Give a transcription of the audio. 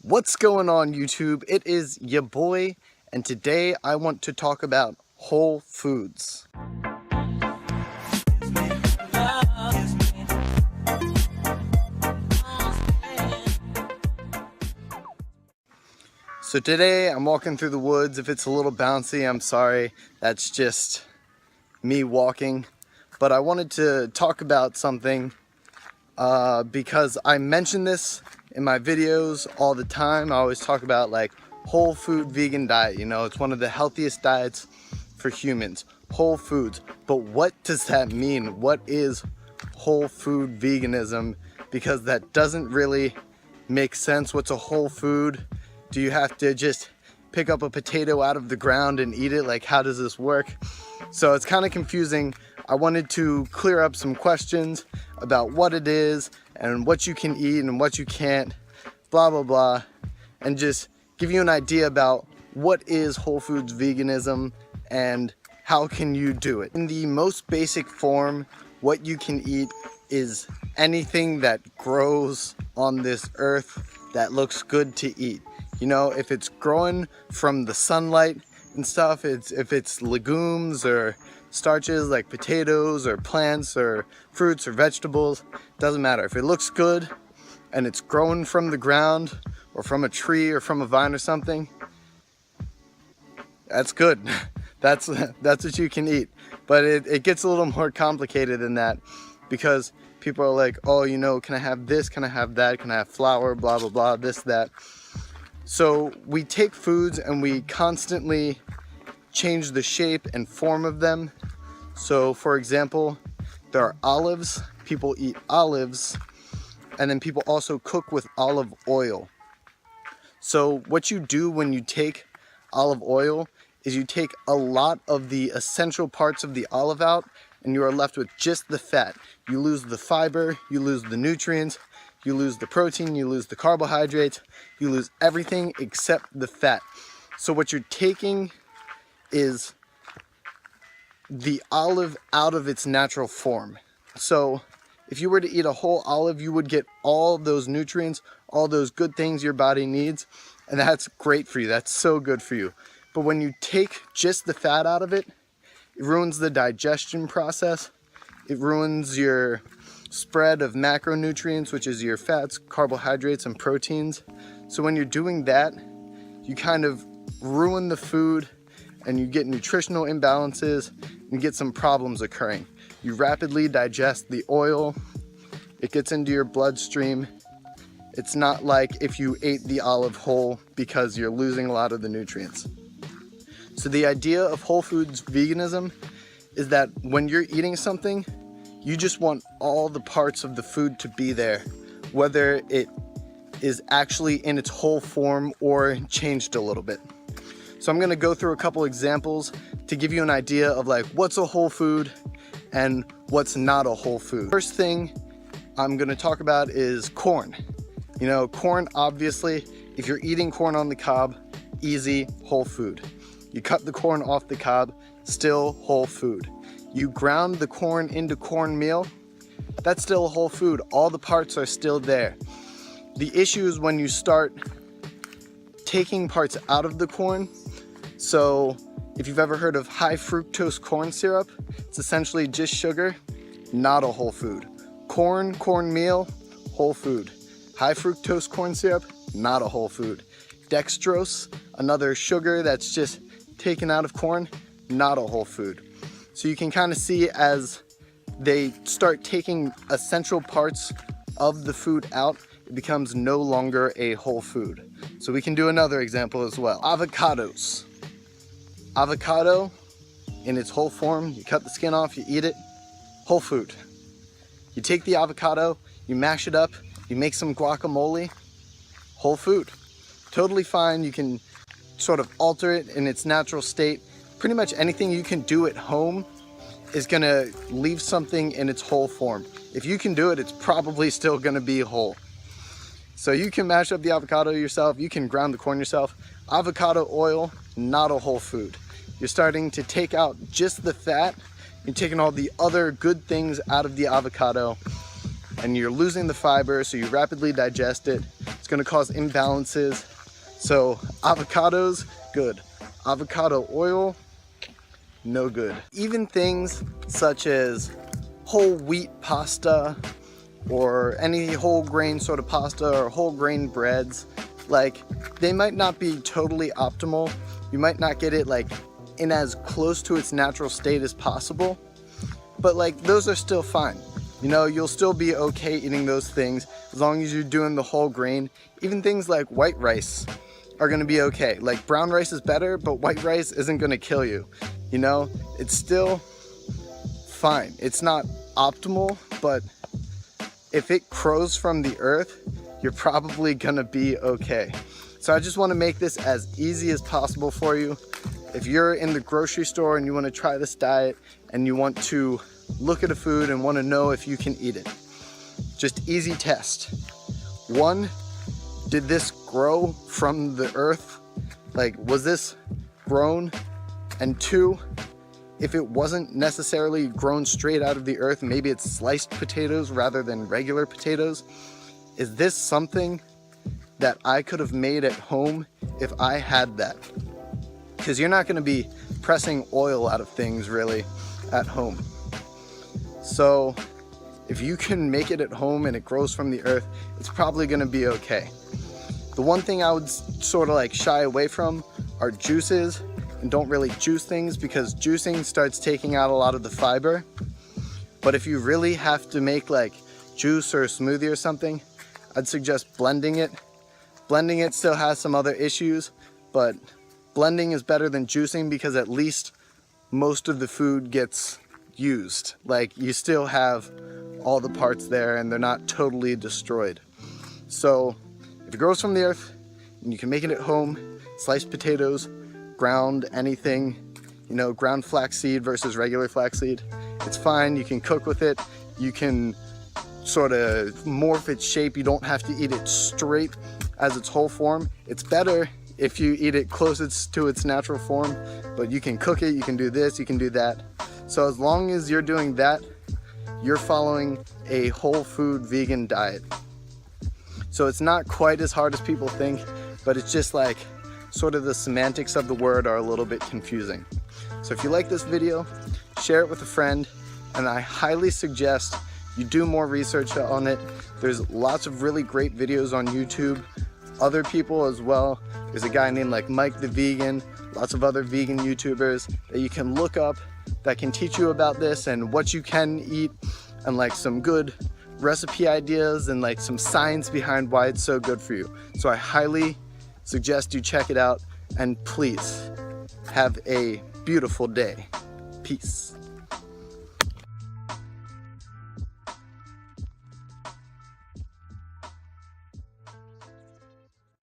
What's going on YouTube? It is your boy, and today I want to talk about whole foods. So today I'm walking through the woods. If it's a little bouncy, I'm sorry. That's just me walking. But I wanted to talk about something because I mention this in my videos all the time. I always talk about like whole food vegan diet. You know, it's one of the healthiest diets for humans, whole foods. But what does that mean? What is whole food veganism? Because that doesn't really make sense. What's a whole food? Do you have to just pick up a potato out of the ground and eat it? Like, how does this work? So it's kind of confusing. I wanted to clear up some questions about what it is and what you can eat and what you can't, blah, blah, blah, and just give you an idea about what is whole foods veganism and how can you do it. In the most basic form, what you can eat is anything that grows on this earth that looks good to eat. You know, if it's growing from the sunlight and stuff, if it's legumes or starches like potatoes or plants or fruits or vegetables, doesn't matter. If it looks good and it's growing from the ground or from a tree or from a vine or something, that's good. That's what you can eat. But it gets a little more complicated than that, because people are like, oh, you know, can I have this? Can I have that? Can I have flour? Blah, blah, blah, this, that. So we take foods and we constantly change the shape and form of them. So for example, there are olives. People eat olives, and then people also cook with olive oil. So what you do when you take olive oil is you take a lot of the essential parts of the olive out, and you are left with just the fat. You lose the fiber, you lose the nutrients, you lose the protein, you lose the carbohydrates, you lose everything except the fat. So what you're taking is the olive out of its natural form. So if you were to eat a whole olive, you would get all those nutrients, all those good things your body needs, and that's great for you. That's so good for you. But when you take just the fat out of it, it ruins the digestion process. It ruins your spread of macronutrients, which is your fats, carbohydrates, and proteins. So when you're doing that, you kind of ruin the food and you get nutritional imbalances and get some problems occurring. You rapidly digest the oil, it gets into your bloodstream. It's not like if you ate the olive whole, because you're losing a lot of the nutrients. So the idea of whole foods veganism is that when you're eating something, you just want all the parts of the food to be there, whether it is actually in its whole form or changed a little bit. So I'm gonna go through a couple examples to give you an idea of like what's a whole food and what's not a whole food. First thing I'm gonna talk about is corn. You know, corn, obviously, if you're eating corn on the cob, easy, whole food. You cut the corn off the cob, still whole food. You ground the corn into cornmeal, that's still a whole food. All the parts are still there. The issue is when you start taking parts out of the corn. So if you've ever heard of high fructose corn syrup, it's essentially just sugar, not a whole food. Corn, cornmeal, whole food. High fructose corn syrup, not a whole food. Dextrose, another sugar that's just taken out of corn, not a whole food. So you can kind of see as they start taking essential parts of the food out, it becomes no longer a whole food. So we can do another example as well. Avocados. Avocado in its whole form, you cut the skin off, you eat it, whole food. You take the avocado, you mash it up, you make some guacamole, whole food. Totally fine. You can sort of alter it in its natural state. Pretty much anything you can do at home is gonna leave something in its whole form. If you can do it, it's probably still gonna be whole. So you can mash up the avocado yourself, you can ground the corn yourself. Avocado oil, not a whole food. You're starting to take out just the fat, you're taking all the other good things out of the avocado, and you're losing the fiber, so you rapidly digest it. It's gonna cause imbalances. So avocados, good. Avocado oil, no good. Even things such as whole wheat pasta or any whole grain sort of pasta or whole grain breads, like they might not be totally optimal. You might not get it like in as close to its natural state as possible, but like those are still fine. You know, you'll still be okay eating those things as long as you're doing the whole grain. Even things like white rice are gonna be okay. Like brown rice is better, but white rice isn't gonna kill you. You know, it's still fine. It's not optimal, but if it grows from the earth, you're probably gonna be okay. So I just wanna make this as easy as possible for you. If you're in the grocery store and you wanna try this diet and you want to look at a food and wanna know if you can eat it, just easy test. 1, did this grow from the earth? Like, was this grown? And 2, if it wasn't necessarily grown straight out of the earth, maybe it's sliced potatoes rather than regular potatoes, is this something that I could have made at home if I had that? Because you're not gonna be pressing oil out of things really at home. So if you can make it at home and it grows from the earth, it's probably gonna be okay. The one thing I would sort of like shy away from are juices, and don't really juice things because juicing starts taking out a lot of the fiber. But if you really have to make like juice or a smoothie or something, I'd suggest blending it. Blending it still has some other issues, but blending is better than juicing because at least most of the food gets used. Like you still have all the parts there and they're not totally destroyed. So if it grows from the earth and you can make it at home, sliced potatoes, ground anything, you know, ground flaxseed versus regular flaxseed, it's fine. You can cook with it. You can sort of morph its shape. You don't have to eat it straight as its whole form. It's better if you eat it closest to its natural form, but you can cook it, you can do this, you can do that. So as long as you're doing that, you're following a whole food vegan diet. So it's not quite as hard as people think, but it's just like sort of the semantics of the word are a little bit confusing. So if you like this video, share it with a friend, and I highly suggest you do more research on it. There's lots of really great videos on YouTube, other people as well. There's a guy named like Mike the Vegan, lots of other vegan YouTubers that you can look up that can teach you about this and what you can eat, and like some good recipe ideas and like some science behind why it's so good for you. So I highly suggest you check it out, and please have a beautiful day. Peace.